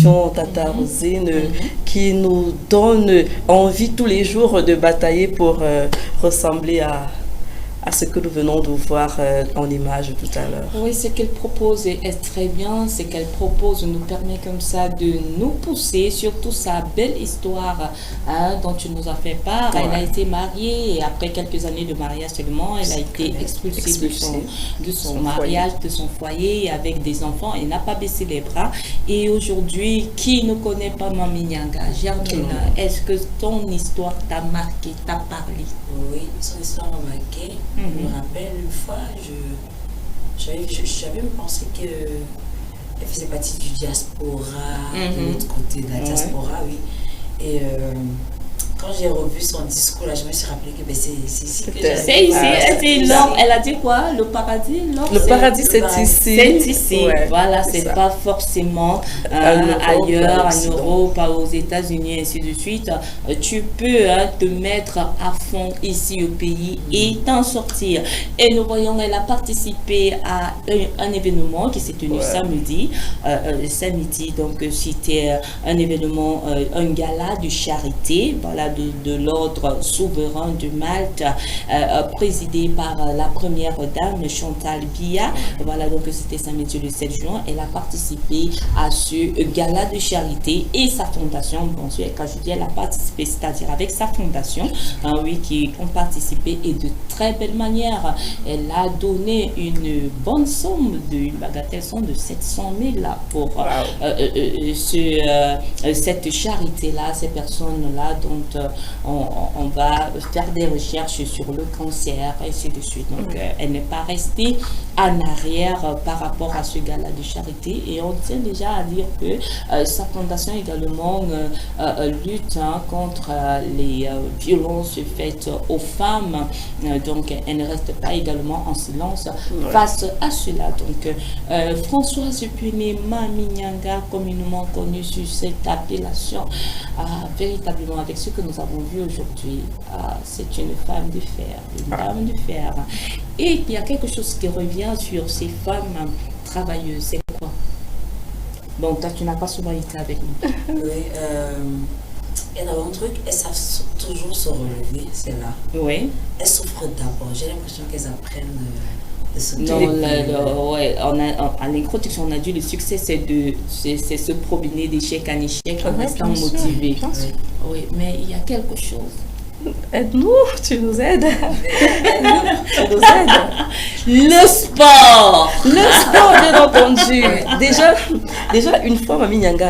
tradition Tata Rosine qui nous donne envie tous les jours de batailler pour ressembler à ce que nous venons de voir en image tout à l'heure. Oui, ce qu'elle propose est très bien. Ce qu'elle propose nous permet comme ça de nous pousser, surtout sa belle histoire dont tu nous as fait part. Ouais. Elle a été mariée et après quelques années de mariage seulement, elle a été expulsée de son mariage, de son foyer avec des enfants. Elle n'a pas baissé les bras. Et aujourd'hui, qui ne connaît pas Mami Nyanga? Germaine, est-ce que ton histoire t'a marqué, t'a parlé? Oui, son histoire m'a marqué. Je me rappelle une fois, j'avais même pensé qu'elle faisait partie du diaspora, de l'autre côté de la diaspora, oui. Et quand j'ai revu son discours, là, je me suis rappelé que c'est ici que c'est ici, elle a dit quoi? Le paradis? Le paradis, c'est ici. C'est ici, voilà, c'est pas forcément ailleurs, en Europe, aux États-Unis, ainsi de suite. Tu peux te mettre à fond ici au pays et t'en sortir. Et nous voyons, elle a participé à un événement qui s'est tenu samedi, donc c'était un événement, un gala de charité, voilà, de l'ordre souverain de Malte, présidé par la première dame Chantal Biya. Voilà, donc c'était samedi le 7 juin. Elle a participé à ce gala de charité et sa fondation. Bon, quand je dis elle a participé, c'est-à-dire avec sa fondation, qui ont participé et de très belle manière. Elle a donné une bonne somme, une bagatelle somme de 700 000 là, pour cette charité-là, ces personnes-là dont on va faire des recherches sur le cancer, et ainsi de suite. Donc, elle n'est pas restée en arrière par rapport à ce gala de charité. Et on tient déjà à dire que sa fondation également lutte contre les violences faites aux femmes. Donc, elle ne reste pas également en silence face à cela. Donc, Françoise Puene Mami Nyanga, communément connue sur cette appellation, véritablement avec ce que nous avons vu aujourd'hui, c'est une femme de fer, une dame de fer. Et il y a quelque chose qui revient sur ces femmes travailleuses, c'est quoi? Bon, toi, tu n'as pas souvent été avec nous. Oui, il y a un truc, elles savent toujours se relever, c'est là. Oui. Elles souffrent d'abord, j'ai l'impression qu'elles apprennent de se à l'introduction, on a dit le succès, c'est se promener d'échec en échec en restant motivé. Oui, mais il y a quelque chose. Aide-nous, tu nous aides. Tu nous aides. Le sport. Le sport, bien entendu. Déjà, une fois, Mami Nyanga